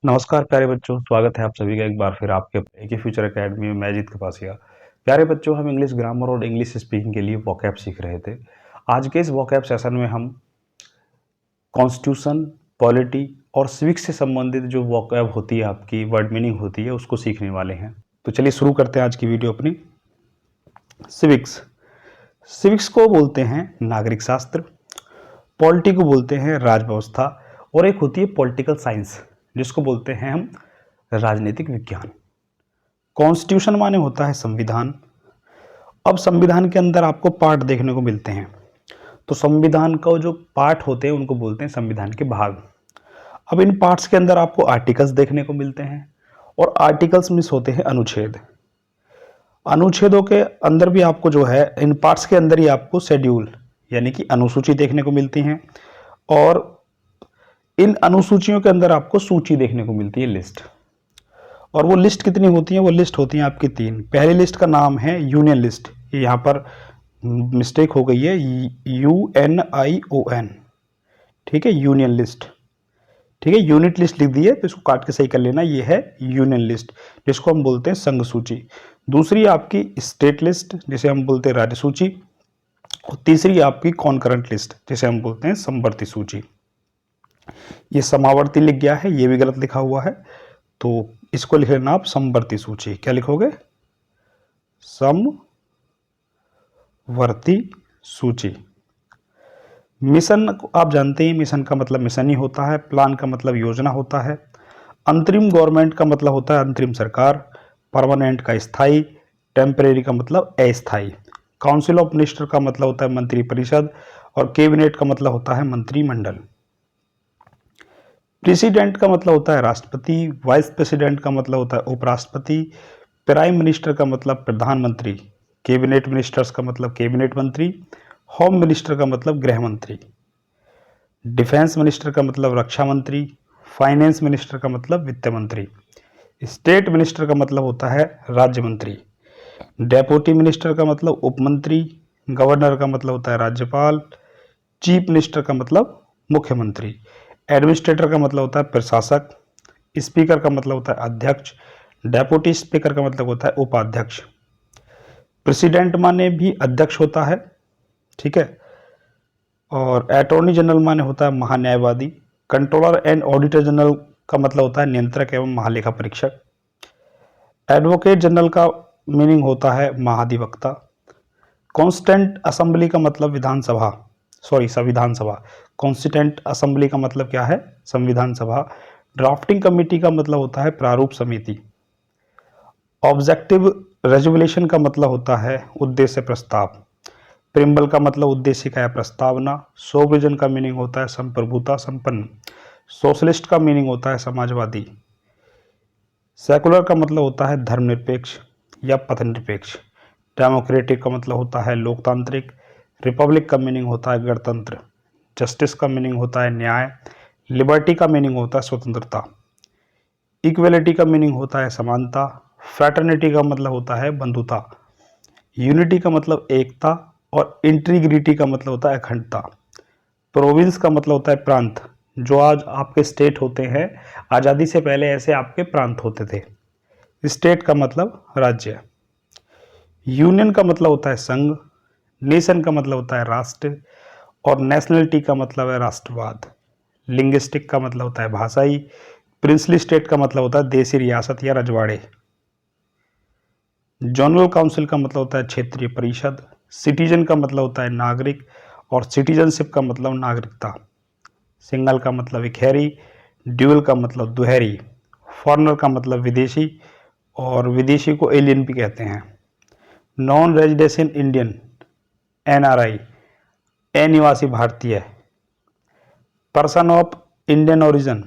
नमस्कार प्यारे बच्चों, स्वागत है आप सभी का एक बार फिर आपके एके फ्यूचर एकेडमी में। मैं जीत कपासिया। प्यारे बच्चों, हम इंग्लिश ग्रामर और इंग्लिश स्पीकिंग के लिए वोकैब सीख रहे थे। आज के इस वोकैब सेशन में हम कॉन्स्टिट्यूशन, पॉलिटी और सिविक्स से संबंधित जो वोकैब होती है, आपकी वर्ड मीनिंग होती है, उसको सीखने वाले हैं। तो चलिए शुरू करते हैं आज की वीडियो अपनी। सिविक्स सिविक्स को बोलते हैं नागरिक शास्त्र, पॉलिटी को बोलते हैं राज व्यवस्था, और एक होती है पॉलिटिकल साइंस जिसको बोलते हैं हम राजनीतिक विज्ञान। कॉन्स्टिट्यूशन माने होता है संविधान। अब संविधान के अंदर आपको पार्ट देखने को मिलते हैं, तो संविधान का जो पार्ट होते हैं उनको बोलते हैं संविधान के भाग। अब इन पार्ट्स के अंदर आपको आर्टिकल्स देखने को मिलते हैं, और आर्टिकल्स में होते हैं अनुच्छेद। अनुच्छेदों के अंदर भी आपको जो है, इन पार्ट्स के अंदर ही आपको शेड्यूल यानी कि अनुसूची देखने को मिलती हैं, और इन अनुसूचियों के अंदर आपको सूची देखने को मिलती है, लिस्ट। और वो लिस्ट कितनी होती है? वो लिस्ट होती है आपकी 3। पहली लिस्ट का नाम है यूनियन लिस्ट। यहाँ पर मिस्टेक हो गई है, UNION, ठीक है, यूनियन लिस्ट। ठीक है, यूनिट लिस्ट लिख दी है तो इसको काट के सही कर लेना। ये है यूनियन लिस्ट जिसको हम बोलते हैं संघ सूची। दूसरी आपकी स्टेट लिस्ट जिसे हम बोलते हैं राज्य सूची, और तीसरी आपकी कॉन्करेंट लिस्ट जिसे हम बोलते हैं समवर्ती सूची। ये समावर्ती लिख गया है, ये भी गलत लिखा हुआ है, तो इसको लिख लेना आप समवर्ती सूची। क्या लिखोगे? समवर्ती सूची। मिशन आप जानते हैं, मिशन का मतलब मिशन ही होता है, प्लान का मतलब योजना होता है, अंतरिम गवर्नमेंट का मतलब होता है अंतरिम सरकार, परमानेंट का स्थायी, टेम्परेरी का मतलब अस्थायी, काउंसिल ऑफ मिनिस्टर का मतलब होता है मंत्री परिषद, और कैबिनेट का मतलब होता है मंत्रिमंडल। प्रेसिडेंट का मतलब होता है राष्ट्रपति, वाइस प्रेसिडेंट का मतलब होता है उपराष्ट्रपति, प्राइम मिनिस्टर का मतलब प्रधानमंत्री, कैबिनेट मिनिस्टर्स का मतलब कैबिनेट मंत्री, होम मिनिस्टर का मतलब गृह मंत्री, डिफेंस मिनिस्टर का मतलब रक्षा मंत्री, फाइनेंस मिनिस्टर का मतलब वित्त मंत्री, स्टेट मिनिस्टर का मतलब होता है राज्य मंत्री, डेप्यूटी मिनिस्टर का मतलब उप मंत्री, गवर्नर का मतलब होता है राज्यपाल, चीफ मिनिस्टर का मतलब मुख्यमंत्री, एडमिनिस्ट्रेटर का मतलब होता है प्रशासक, स्पीकर का मतलब होता है अध्यक्ष, डेप्यूटी स्पीकर का मतलब होता है उपाध्यक्ष। प्रेसिडेंट माने भी अध्यक्ष होता है, ठीक है, और अटॉर्नी जनरल माने होता है महान्यायवादी, कंट्रोलर एंड ऑडिटर जनरल का मतलब होता है नियंत्रक एवं महालेखा परीक्षक, एडवोकेट जनरल का मीनिंग होता है महाधिवक्ता, कॉन्स्टेंट असेंबली का मतलब विधानसभा, संविधान सभा। कॉन्स्टिट्यूंट असेंबली का मतलब क्या है? संविधान सभा। ड्राफ्टिंग कमेटी का मतलब होता है प्रारूप समिति। ऑब्जेक्टिव रेजोल्यूशन का मतलब होता है उद्देश्य प्रस्ताव। प्रिम्बल का मतलब उद्देश्य का है प्रस्तावना। सोवरिजन का मीनिंग होता है संप्रभुता संपन्न। सोशलिस्ट का मीनिंग होता है समाजवादी। सेकुलर का मतलब होता है धर्मनिरपेक्ष या पथनिरपेक्ष। डेमोक्रेटिक का मतलब होता है लोकतांत्रिक। रिपब्लिक का मीनिंग होता है गणतंत्र। जस्टिस का मीनिंग होता है न्याय। लिबर्टी का मीनिंग होता है स्वतंत्रता। इक्वलिटी का मीनिंग होता है समानता। फ्रैटर्निटी का मतलब होता है बंधुता। यूनिटी का मतलब एकता, और इंटीग्रिटी का मतलब होता है अखंडता। प्रोविंस का मतलब होता है प्रांत, जो आज आपके स्टेट होते हैं, आज़ादी से पहले ऐसे आपके प्रांत होते थे। स्टेट का मतलब राज्य। यूनियन का मतलब होता है संघ। नेशन का मतलब होता है राष्ट्र, और नेशनलिटी का मतलब है राष्ट्रवाद। लिंग्विस्टिक का मतलब होता है भाषाई। प्रिंसली स्टेट का मतलब होता है देशी रियासत या रजवाड़े। जनरल काउंसिल का मतलब होता है क्षेत्रीय परिषद। सिटीजन का मतलब होता है नागरिक, और सिटीजनशिप का मतलब नागरिकता। सिंगल का मतलब इकहरी। ड्यूअल का मतलब दुहरी। फॉरेनर का मतलब विदेशी, और विदेशी को एलियन भी कहते हैं। नॉन रेजिडेंशियल इंडियन, NRI, अनिवासी भारतीय। पर्सन ऑफ इंडियन ओरिजिन,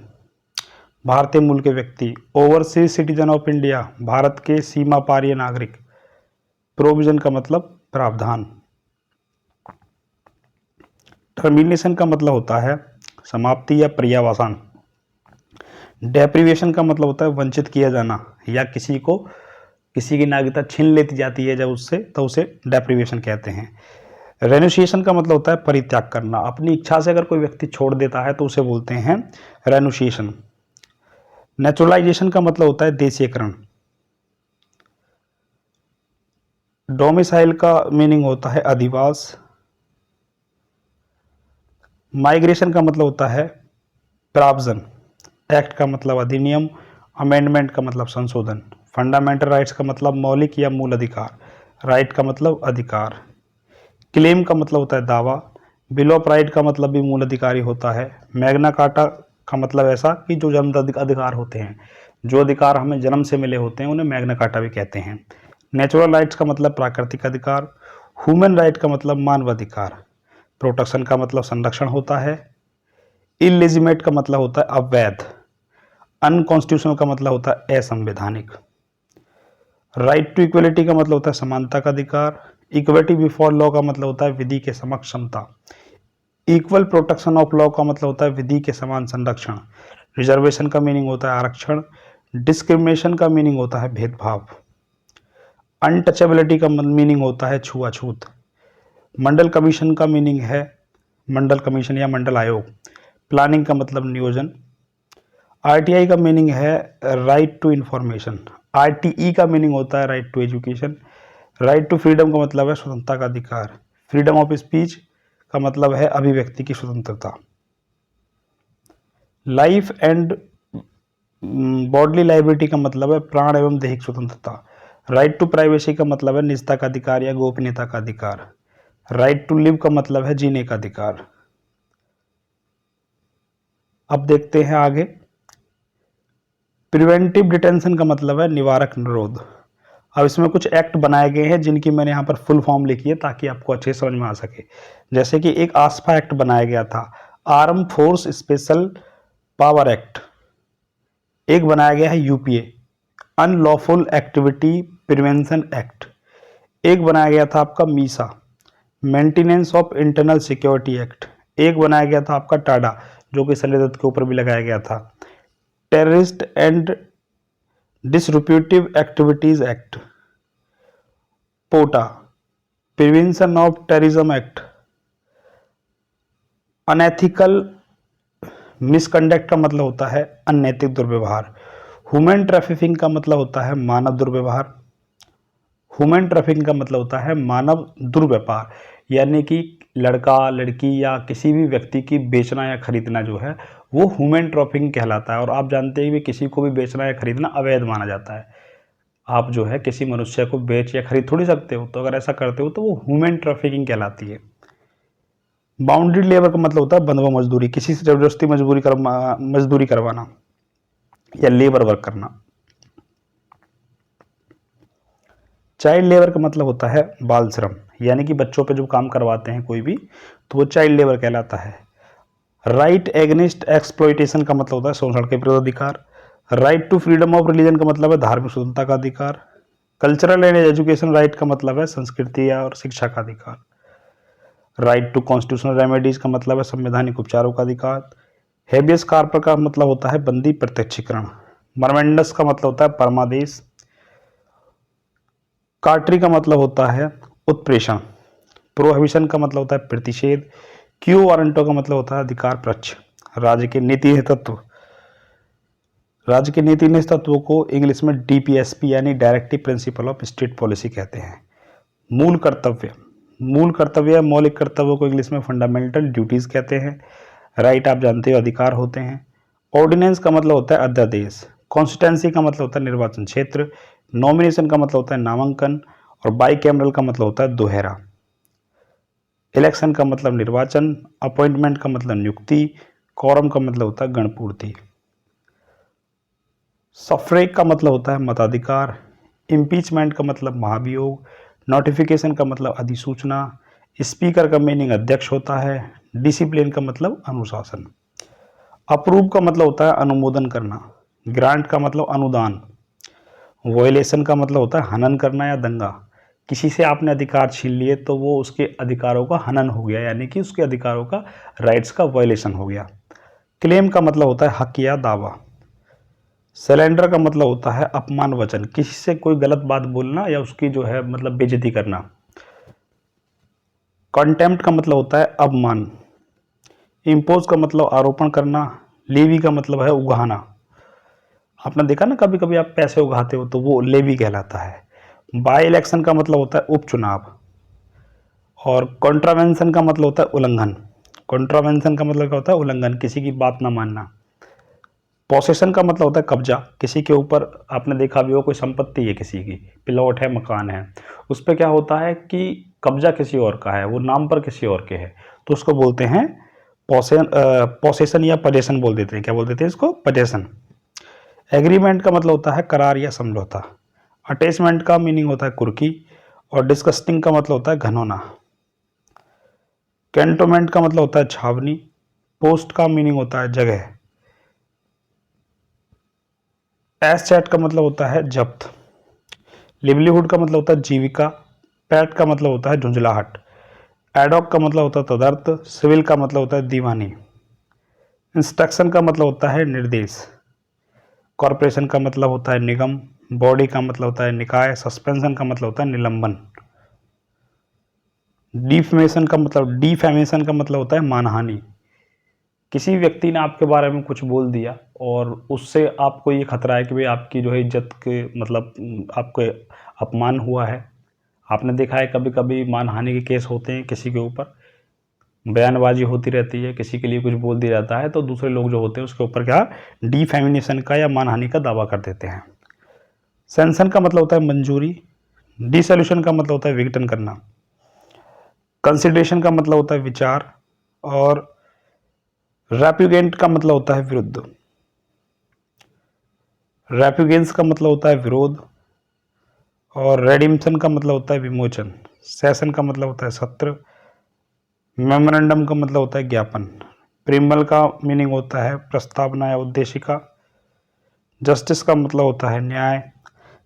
भारतीय मूल के व्यक्ति। Overseas citizen of India, Bharat के सीमा पारीय नागरिक। प्रोविजन का मतलब प्रावधान। टर्मिनेशन का मतलब होता है समाप्ति या पर्यावसान। डेप्रीवेशन का मतलब होता है वंचित किया जाना, या किसी की नागरिकता छीन लेती जाती है जब उससे, तो उसे डेप्रीवेशन कहते हैं। रेनुशिएशन का मतलब होता है परित्याग करना। अपनी इच्छा से अगर कोई व्यक्ति छोड़ देता है तो उसे बोलते हैं रेनुशिएशन। नेचुरलाइजेशन का मतलब होता है देशीयकरण। डोमिसाइल का मीनिंग होता है अधिवास। माइग्रेशन का मतलब होता है प्रावधान। एक्ट का मतलब अधिनियम। अमेंडमेंट का मतलब संशोधन। फंडामेंटल राइट्स का मतलब मौलिक या मूल अधिकार। राइट का मतलब अधिकार। क्लेम का मतलब होता है दावा। बिल ऑफ राइट का मतलब भी मूल अधिकारी होता है। मैग्ना कार्टा का मतलब ऐसा कि जो जन्म अधिकार होते हैं, जो अधिकार हमें जन्म से मिले होते हैं उन्हें मैग्ना कार्टा भी कहते हैं। नेचुरल राइट्स का मतलब प्राकृतिक अधिकार। ह्यूमन राइट का मतलब मानवाधिकार। प्रोटेक्शन का मतलब संरक्षण होता है। इलिजिमेट का मतलब होता है अवैध। अनकॉन्स्टिट्यूशनल का मतलब होता है असंवैधानिक। राइट टू इक्वलिटी का मतलब होता है समानता का अधिकार। इक्विटी बिफोर लॉ का मतलब होता है विधि के समक्ष समता। इक्वल प्रोटेक्शन ऑफ लॉ का मतलब होता है विधि के समान संरक्षण। रिजर्वेशन का मीनिंग होता है आरक्षण। डिस्क्रिमिनेशन का मीनिंग होता है भेदभाव। अनटचेबिलिटी का मीनिंग होता है छुआछूत। मंडल कमीशन का मीनिंग है मंडल कमीशन या मंडल आयोग। प्लानिंग का मतलब नियोजन। आरटीआई का मीनिंग है राइट टू इंफॉर्मेशन। आरटीई का मीनिंग होता है right to education. Right to freedom का मतलब है स्वतंत्रता का अधिकार। फ्रीडम ऑफ स्पीच का मतलब है अभिव्यक्ति की स्वतंत्रता। लाइफ एंड बॉडली लाइबिलिटी का मतलब है प्राण एवं दैहिक स्वतंत्रता। राइट टू प्राइवेसी का मतलब है निजता का अधिकार या गोपनीयता का अधिकार। राइट टू लिव का मतलब है जीने का अधिकार। अब देखते हैं आगे। प्रिवेंटिव डिटेंशन का मतलब है निवारक निरोध। अब इसमें कुछ एक्ट बनाए गए हैं जिनकी मैंने यहाँ पर फुल फॉर्म लिखी है ताकि आपको अच्छे समझ में आ सके। जैसे कि एक आसपा एक्ट बनाया गया था, arm force special power act. एक बनाया गया है UPA, unlawful activity prevention act. एक बनाया गया था आपका Misa, maintenance of internal security act. एक बनाया गया था आपका टाडा, जो कि संजय दत्त के ऊपर भी लगाया गया था, terrorist and disruptive activities act. POTA, prevention of terrorism act. Unethical misconduct का मतलब होता है अनैतिक दुर्व्यवहार। ह्यूमन ट्रैफिकिंग का मतलब होता है मानव दुर्व्यवहार। ह्यूमन ट्रैफिकिंग का मतलब होता है मानव दुर्व्यापार, यानी कि लड़का लड़की या किसी भी व्यक्ति की बेचना या खरीदना जो है वो ह्यूमन ट्रैफिकिंग कहलाता है। और आप जानते हैं कि किसी को भी बेचना या खरीदना अवैध माना जाता है। आप जो है किसी मनुष्य को बेच या खरीद थोड़ी सकते हो, तो अगर ऐसा करते हो तो वो ह्यूमन ट्रैफिकिंग कहलाती है। बाउंड्री लेबर का मतलब होता है बंधुआ मजदूरी, किसी से जबरदस्ती मजदूरी करवाना या लेबर वर्क करना। चाइल्ड लेबर का मतलब होता है बाल श्रम, यानी कि बच्चों पे जो काम करवाते हैं कोई भी, तो वो चाइल्ड लेबर कहलाता है। राइट एगेंस्ट एक्सप्लॉइटेशन का मतलब होता है शोषण के विरुद्ध अधिकार। Right to freedom of religion का मतलब है धार्मिक स्वतंत्रता का अधिकार। कल्चरल एंड एजुकेशन राइट का मतलब है संस्कृति और शिक्षा का अधिकार। राइट टू कॉन्स्टिट्यूशनल रेमेडीज का मतलब है संवैधानिक उपचारों का अधिकार। हेबियस कार्पर का मतलब होता है बंदी प्रत्यक्षीकरण। मरमेंडस का मतलब होता है परमादेश। कार्टरी का मतलब होता है उत्प्रेषण। प्रोहिबिशन का मतलब होता है प्रतिषेध। क्यू वारंटो का मतलब होता है अधिकार पक्ष। राज्य के नीति तत्व, राज्य के नीति निहित तत्वों को इंग्लिश में डीपीएसपी यानी directive principle of state policy कहते हैं। मूल कर्तव्य, मूल कर्तव्य या मौलिक कर्तव्यों को इंग्लिश में फंडामेंटल ड्यूटीज कहते हैं। राइट आप जानते हो अधिकार होते हैं। ऑर्डिनेंस का मतलब होता है अध्यादेश। कॉन्स्टिट्यूंसी का मतलब होता है निर्वाचन क्षेत्र। नॉमिनेशन का मतलब होता है नामांकन। और बाई कैमरल का मतलब होता है दोहरा। इलेक्शन का मतलब निर्वाचन। अपॉइंटमेंट का मतलब नियुक्ति। कॉरम का मतलब होता है गणपूर्ति। सफ्रेग का मतलब होता है मताधिकार। इम्पीचमेंट का मतलब महाभियोग। नोटिफिकेशन का मतलब अधिसूचना। स्पीकर का मीनिंग अध्यक्ष होता है। डिसिप्लिन का मतलब अनुशासन। अप्रूव का मतलब होता है अनुमोदन करना। ग्रांट का मतलब अनुदान। वॉयलेशन का मतलब होता है हनन करना या दंगा। किसी से आपने अधिकार छीन लिए तो वो उसके अधिकारों का हनन हो गया, यानी कि उसके अधिकारों का, राइट्स का वॉयलेशन हो गया। क्लेम का मतलब होता है हक या दावा। सरेंडर का मतलब होता है अपमान वचन, किसी से कोई गलत बात बोलना या उसकी जो है मतलब बेइज्जती करना। कंटेम्प्ट का मतलब होता है अपमान। इम्पोज का मतलब आरोपण करना। लीवी का मतलब है उगाहना। आपने देखा ना, कभी कभी आप पैसे उगाते हो तो वो लेवी कहलाता है। बाय इलेक्शन का मतलब होता है उपचुनाव। और कॉन्ट्रावेंशन का मतलब होता है उल्लंघन। कॉन्ट्रावेंशन का मतलब क्या होता है? उल्लंघन, किसी की बात ना मानना। पोसेशन का मतलब होता है कब्जा, किसी के ऊपर आपने देखा भी हो, कोई संपत्ति है किसी की, प्लॉट है, मकान है, उस पर क्या होता है कि कब्जा किसी और का है, वो नाम पर किसी और के है, तो उसको बोलते हैं पोसेशन या पजेशन बोल देते हैं। क्या बोल देते हैं इसको? पजेशन। एग्रीमेंट का मतलब होता है करार या समझौता। अटैचमेंट का मीनिंग होता है कुर्की। और डिस्कस्टिंग का मतलब होता है घनौना। कैंटोनमेंट का मतलब होता है छावनी। पोस्ट का मीनिंग होता है जगह। एस्टेट का मतलब होता है जब्त। लिवलीहुड का मतलब होता है जीविका। पैट का मतलब होता है झुंझलाहट। एडॉक का मतलब होता है तदर्थ। सिविल का मतलब होता है दीवानी। इंस्ट्रक्शन का मतलब होता है निर्देश। कॉरपोरेशन का मतलब होता है निगम। बॉडी का मतलब होता है निकाय। सस्पेंशन का मतलब होता है निलंबन। डिफेमेशन का मतलब होता है मानहानि। किसी व्यक्ति ने आपके बारे में कुछ बोल दिया और उससे आपको ये खतरा है कि भाई आपकी जो है इज्जत के मतलब आपको अपमान हुआ है। आपने देखा है कभी कभी मानहानि के केस होते हैं, किसी के ऊपर बयानबाजी होती रहती है, किसी के लिए कुछ बोल दिया जाता है तो दूसरे लोग जो होते हैं उसके ऊपर क्या डिफेमिनेशन का या मानहानि का दावा कर देते हैं। सैंक्शन का मतलब होता है मंजूरी। डिसोल्यूशन का मतलब होता है विघटन करना। कंसिडरेशन का मतलब होता है विचार। और रेप्यूगेंट का मतलब होता है विरुद्ध। रेप्यूगेंस का मतलब होता है विरोध। और रेडिम्शन का मतलब होता है विमोचन। सेशन का मतलब होता है सत्र। मेमोरेंडम का मतलब होता है ज्ञापन। प्रीमल का मीनिंग होता है प्रस्तावना या उद्देशिका। जस्टिस का मतलब होता है न्याय।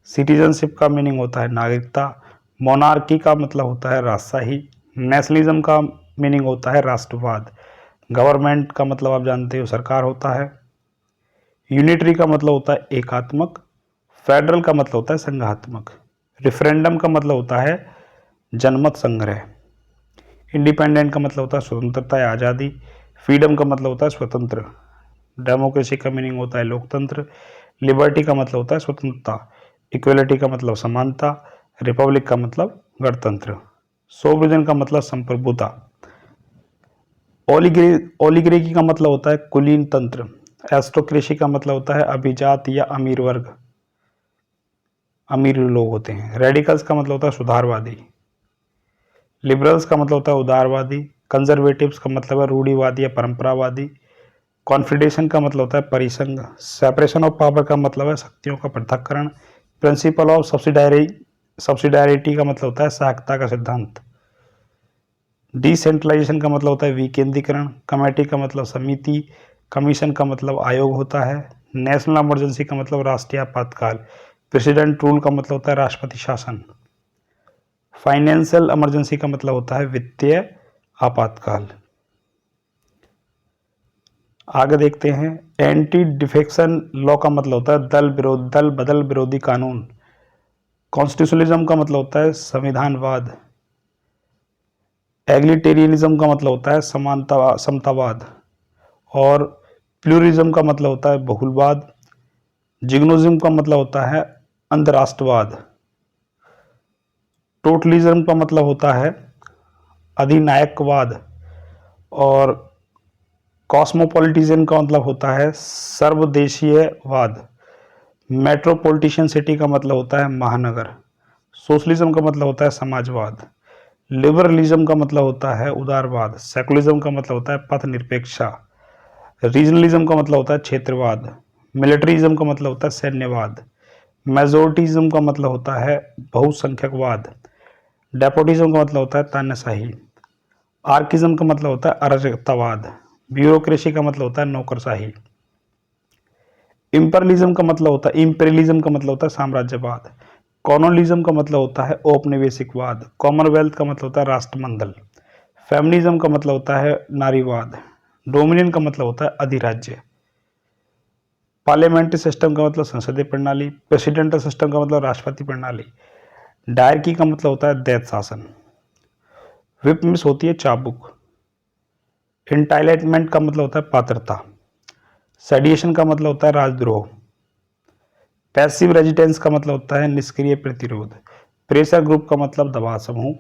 सिटीजनशिप का मीनिंग होता है नागरिकता। मोनार्की का मतलब होता है राजशाही। नेशनलिज्म का मीनिंग होता है राष्ट्रवाद। गवर्नमेंट का मतलब आप जानते हो सरकार होता है। यूनिटरी का मतलब होता है एकात्मक। फेडरल का मतलब होता है संघात्मक। रिफरेंडम का मतलब होता है जनमत संग्रह। इंडिपेंडेंट का मतलब होता है स्वतंत्रता या आज़ादी। फ्रीडम का मतलब होता है स्वतंत्र। डेमोक्रेसी का मीनिंग होता है लोकतंत्र। लिबर्टी का मतलब होता है स्वतंत्रता। इक्वलिटी का मतलब समानता। रिपब्लिक का मतलब गणतंत्र। सोवरेन का मतलब संप्रभुता। ओलिगरेकी का मतलब होता है कुलीन तंत्र। एस्टोक्रेसी का मतलब होता है अभिजात या अमीर वर्ग, अमीर लोग होते हैं। रेडिकल्स का मतलब होता है सुधारवादी। लिबरल्स का मतलब होता है उदारवादी। कंजर्वेटिव्स का मतलब है रूढ़िवादी या परंपरावादी। कॉन्फिडेशन का मतलब होता है परिसंघ। सेपरेशन ऑफ पावर का मतलब है शक्तियों का पृथक्करण। प्रिंसिपल ऑफ सब्सिडायरिटी का मतलब होता है सहायता का सिद्धांत। डिसेंट्रलाइजेशन का मतलब होता है विकेंद्रीकरण। कमेटी का मतलब समिति। कमीशन का मतलब आयोग होता है। नेशनल इमरजेंसी का मतलब राष्ट्रीय आपातकाल। प्रेसिडेंट रूल का मतलब होता है राष्ट्रपति शासन। फाइनेंशियल इमरजेंसी का मतलब होता है वित्तीय आपातकाल। आगे देखते हैं। एंटी डिफेक्शन लॉ का मतलब होता है दल बदल विरोधी कानून। कॉन्स्टिट्यूशनलिज्म का मतलब होता है संविधानवाद। एग्लिटेरियनिज्म का मतलब होता है समानता समतावाद। और प्लूरिज्म का मतलब होता है बहुलवाद। जिग्नोजिज्म का मतलब होता है अंधराष्ट्रवाद। टोटलिज्म का मतलब होता है अधिनायकवाद। और कॉस्मोपॉलिटिज्म का मतलब होता है सर्वदेशीयवाद। मेट्रोपॉलिटिशियन सिटी का मतलब होता है महानगर। सोशलिज्म का मतलब होता है समाजवाद। लिबरलिज्म का मतलब होता है उदारवाद। सेकुलरिज्म का मतलब होता है पथ निरपेक्षता। रीजनलिज्म का मतलब होता है क्षेत्रवाद। मिलिट्रिज्म का मतलब होता है सैन्यवाद। मेजोरिटिज्म का मतलब होता है बहुसंख्यकवाद। डेपोटिज्म का मतलब होता है तानाशाही। आर्किज्म का मतलब होता है अराजकतावाद। ब्यूरोक्रेसी का मतलब होता है नौकरशाही। इंपेरियलिज्म का मतलब होता है साम्राज्यवाद। कॉलोनियलिज्म का मतलब होता है औपनिवेशिकवाद। कॉमनवेल्थ का मतलब होता है राष्ट्रमंडल। फेमिनिज्म का मतलब होता है नारीवाद। डोमिनियन का मतलब होता है अधिराज्य। पार्लियामेंट्री सिस्टम का मतलब संसदीय प्रणाली। प्रेसिडेंटल सिस्टम का मतलब राष्ट्रपति प्रणाली। डायरकी का मतलब होता है दैत्य शासन। विप मिस होती है चाबुक। इंटाइटलमेंट का मतलब होता है पात्रता। सेडिएशन का मतलब होता है राजद्रोह। पैसिव रेजिस्टेंस का मतलब होता है निष्क्रिय प्रतिरोध। प्रेशर ग्रुप का मतलब दबाव समूह।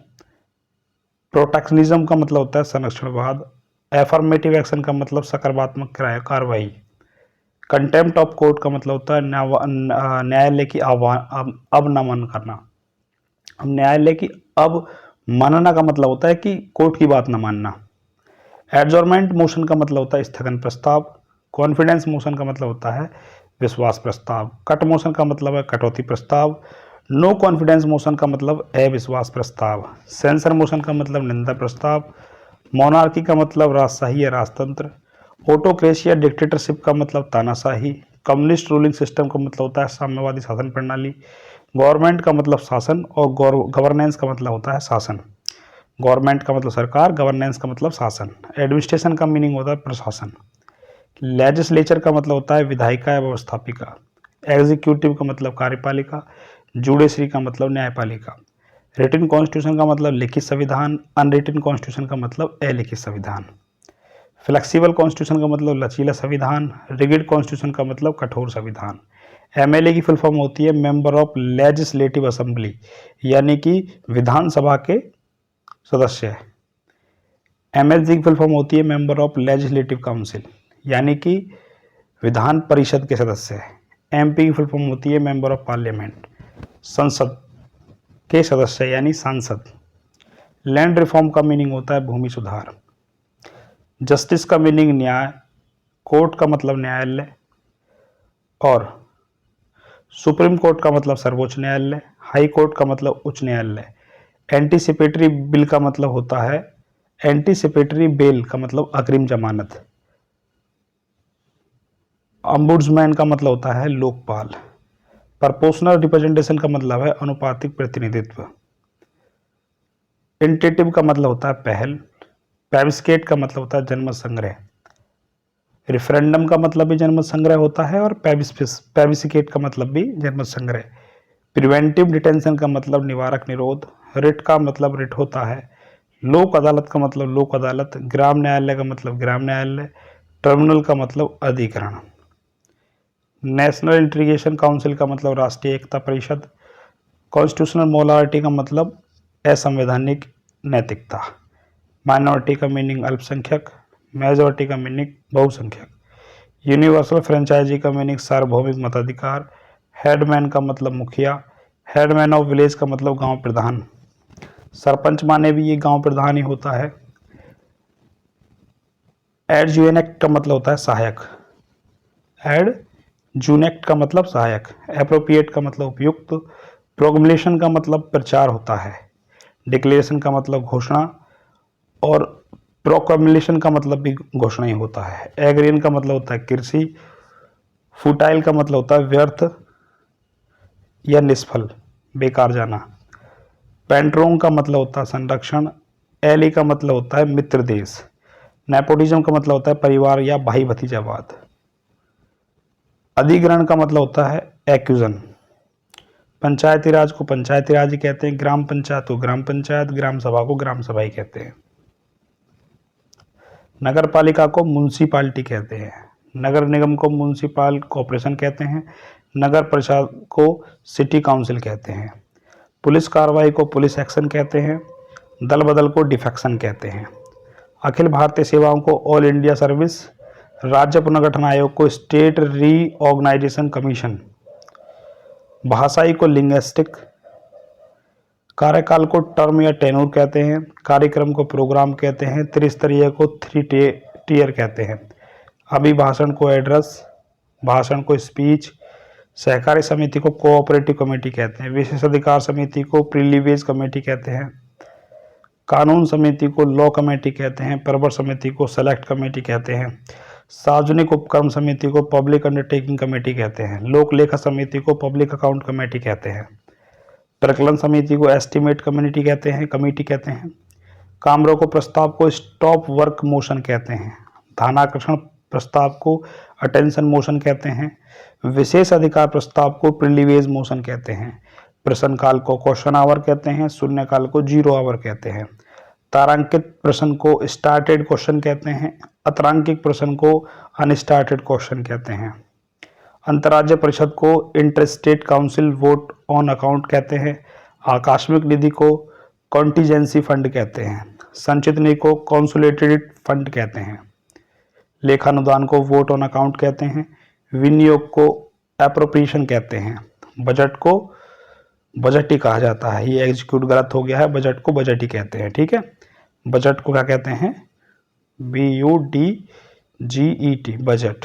प्रोटेक्शनिज्म का मतलब होता है संरक्षणवाद। एफर्मेटिव एक्शन का मतलब सकारात्मक कार्रवाई। कंटेम्प्ट ऑफ कोर्ट का मतलब होता है न्यायालय की अवमानना करना। अब न्यायालय की अवमानना का मतलब होता है कि कोर्ट की बात न मानना। एडजॉर्नमेंट मोशन का मतलब होता है स्थगन प्रस्ताव। कॉन्फिडेंस मोशन का मतलब होता है विश्वास प्रस्ताव। कट मोशन का मतलब है कटौती प्रस्ताव। नो कॉन्फिडेंस मोशन का मतलब अविश्वास प्रस्ताव। सेंसर मोशन का मतलब निंदा प्रस्ताव। मोनार्की का मतलब राजशाही या राजतंत्र। ऑटोक्रेसी या डिक्टेटरशिप का मतलब तानाशाही। कम्युनिस्ट रूलिंग सिस्टम का मतलब होता है साम्यवादी शासन प्रणाली। गवर्नमेंट का मतलब शासन और गवर्नेंस का मतलब होता है शासन। गवर्नमेंट का मतलब सरकार, गवर्नेंस का मतलब शासन। एडमिनिस्ट्रेशन का मीनिंग होता है प्रशासन। लेजिस्लेचर का मतलब होता है विधायिका या व्यवस्थापिका। एग्जीक्यूटिव का मतलब कार्यपालिका। जुडिशरी का मतलब न्यायपालिका। रिटन कॉन्स्टिट्यूशन का मतलब लिखित संविधान। अनरिटन कॉन्स्टिट्यूशन का मतलब अलिखित संविधान। फ्लेक्सिबल कॉन्स्टिट्यूशन का मतलब लचीला संविधान। रिगिड कॉन्स्टिट्यूशन का मतलब कठोर संविधान। एमएलए की फुल फॉर्म होती है मेंबर ऑफ लेजिस्लेटिव असेंबली, यानी कि विधानसभा के सदस्य। एमएलसी की फुल फॉर्म होती है मेंबर ऑफ लेजिस्लेटिव काउंसिल, यानी कि विधान परिषद के सदस्य। एमपी की फुल फॉर्म होती है मेंबर ऑफ पार्लियामेंट, संसद के सदस्य यानी सांसद। लैंड रिफॉर्म का मीनिंग होता है भूमि सुधार। जस्टिस का मीनिंग न्याय। कोर्ट का मतलब न्यायालय। और सुप्रीम कोर्ट का मतलब सर्वोच्च न्यायालय। हाई कोर्ट का मतलब उच्च न्यायालय। एंटीसिपेटरी बिल का मतलब होता है एंटीसिपेटरी बेल का मतलब अग्रिम जमानत। अम्बुड्समैन का मतलब होता है लोकपाल। प्रोपोर्शनल रिप्रेजेंटेशन का मतलब है अनुपातिक प्रतिनिधित्व। इंटेटिव का मतलब होता है पहल। प्लेबिस्केट का मतलब होता है जनमत संग्रह। रेफरेंडम का मतलब भी जनमत संग्रह होता है और प्लेबिस्केट का मतलब भी जनमत संग्रह। प्रिवेंटिव डिटेंशन का मतलब निवारक निरोध। रिट का मतलब रिट होता है। लोक अदालत का मतलब लोक अदालत। ग्राम न्यायालय का मतलब ग्राम न्यायालय। ट्रिब्यूनल का मतलब अधिकरण। नेशनल इंटीग्रेशन काउंसिल का मतलब राष्ट्रीय एकता परिषद। कॉन्स्टिट्यूशनल मोरालिटी का मतलब असंवैधानिक नैतिकता। माइनॉरिटी का मीनिंग अल्पसंख्यक। मेजॉरिटी का मीनिंग बहुसंख्यक। यूनिवर्सल फ्रेंचाइजी का मीनिंग सार्वभौमिक मताधिकार। हेडमैन का मतलब मुखिया। हेडमैन ऑफ विलेज का मतलब गांव प्रधान। सरपंच माने भी ये गांव प्रधान ही होता है। एडजुवेनेक्ट का मतलब होता है सहायक। एडजुनेक्ट का मतलब सहायक। एप्रोप्रिएट का मतलब उपयुक्त। प्रोक्लेमेशन का मतलब प्रचार होता है। डिक्लेरेशन का मतलब घोषणा और प्रोक्लेमेशन का मतलब भी घोषणा ही होता है। एग्रीन का मतलब होता है कृषि। फुटाइल का मतलब होता है व्यर्थ या निष्फल, बेकार जाना। पेंट्रोंग का मतलब होता है संरक्षण। एली का मतलब होता है मित्र देश। नेपोटिज्म का मतलब होता है परिवार या भाई भतीजावाद। अधिग्रहण का मतलब होता है एक्यूजन। पंचायती राज को पंचायती राज ही कहते हैं। ग्राम पंचायत को ग्राम पंचायत, ग्राम सभा को ग्राम सभा ही कहते हैं। नगर पालिका को म्युनिसिपालिटी कहते हैं। नगर निगम को म्युनिसिपल कॉर्पोरेशन कहते हैं। नगर परिषद को सिटी काउंसिल कहते हैं। पुलिस कार्रवाई को पुलिस एक्शन कहते हैं। दल बदल को डिफेक्शन कहते हैं। अखिल भारतीय सेवाओं को ऑल इंडिया सर्विस। राज्य पुनर्गठन आयोग को स्टेट रीऑर्गेनाइजेशन कमीशन। भाषाई को लिंग्विस्टिक। कार्यकाल को टर्म या टेन्योर कहते हैं। कार्यक्रम को प्रोग्राम कहते हैं। त्रिस्तरीय को थ्री टीयर कहते हैं। अभिभाषण को एड्रेस। भाषण को स्पीच। सहकारी समिति को कोऑपरेटिव कमेटी कहते हैं। विशेषाधिकार समिति को प्रिविलेज कमेटी कहते हैं। कानून समिति को लॉ कमेटी कहते हैं। प्रवर समिति को सेलेक्ट कमेटी कहते हैं। सार्वजनिक उपक्रम समिति को पब्लिक अंडरटेकिंग कमेटी कहते हैं। लोक लेखा समिति को पब्लिक अकाउंट कमेटी कहते हैं। प्रकलन समिति को एस्टीमेट कमेटी कहते हैं। काम रोको प्रस्ताव को स्टॉप वर्क मोशन कहते हैं। ध्यानाकर्षण प्रस्ताव को अटेंशन मोशन कहते हैं। विशेष अधिकार प्रस्ताव को प्रिविलेज मोशन कहते हैं। प्रश्न काल को क्वेश्चन आवर कहते हैं। शून्य काल को जीरो आवर कहते हैं। तारांकित प्रश्न को स्टार्टेड क्वेश्चन कहते हैं। अतारांकित प्रश्न को अनस्टार्टेड क्वेश्चन कहते हैं। अंतर्राज्य परिषद को inter-state council vote on account कहते हैं। आकस्मिक निधि को कॉन्टीजेंसी फंड कहते हैं। संचित निधि को कंसोलिडेटेड फंड कहते हैं। लेखानुदान को वोट ऑन अकाउंट कहते हैं। विनियोग को एप्रोप्रिएशन कहते हैं। बजट को बजट ही कहा जाता है। ये एग्जीक्यूट गलत हो गया है, बजट को बजट ही कहते हैं। ठीक है, बजट को क्या कहते हैं? BUDGET, budget.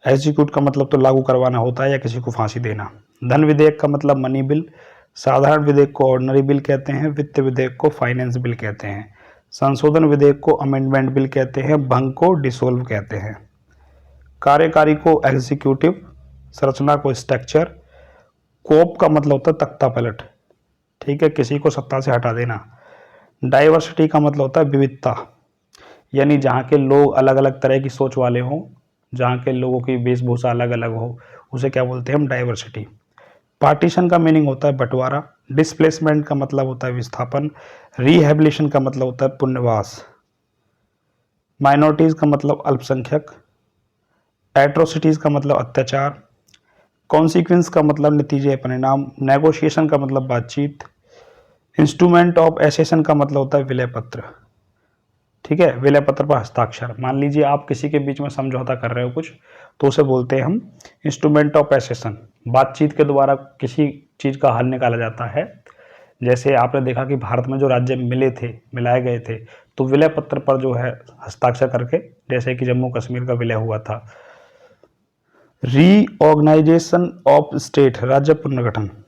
एग्जीक्यूट का मतलब तो लागू करवाना होता है या किसी को फांसी देना। धन विधेयक का मतलब मनी बिल। साधारण विधेयक को ऑर्डिनरी बिल कहते हैं। वित्त विधेयक को फाइनेंस बिल कहते हैं। संशोधन विधेयक को अमेंडमेंट बिल कहते हैं। भंग को डिसोल्व कहते हैं। कार्यकारी को एग्जीक्यूटिव, संरचना को स्ट्रक्चर। कोप का मतलब होता है तख्ता पलट। ठीक है, किसी को सत्ता से हटा देना। डाइवर्सिटी का मतलब होता है विविधता, यानी जहाँ के लोग अलग अलग तरह की सोच वाले हों, जहाँ के लोगों की वेशभूषा अलग अलग हो, उसे क्या बोलते हैं हम? डाइवर्सिटी। पार्टीशन का मीनिंग होता है बंटवारा। डिस्प्लेसमेंट का मतलब होता है विस्थापन। रिहेबिलिटेशन का मतलब होता है पुनर्वास। माइनॉरिटीज का मतलब अल्पसंख्यक। एट्रोसिटीज का मतलब अत्याचार। कॉन्सिक्वेंस का मतलब नतीजे परिणाम। नेगोशिएशन का मतलब बातचीत। इंस्ट्रूमेंट ऑफ एसेशन का मतलब होता है विलय पत्र। ठीक है, विलय पत्र पर हस्ताक्षर। मान लीजिए आप किसी के बीच में समझौता कर रहे हो कुछ, तो उसे बोलते हैं हम इंस्ट्रूमेंट ऑफ एसेशन। बातचीत के द्वारा किसी चीज़ का हल निकाला जाता है। जैसे आपने देखा कि भारत में जो राज्य मिलाए गए थे, तो विलय पत्र पर जो है हस्ताक्षर करके, जैसे कि जम्मू कश्मीर का विलय हुआ था। रीऑर्गेनाइजेशन ऑफ स्टेट, राज्य पुनर्गठन।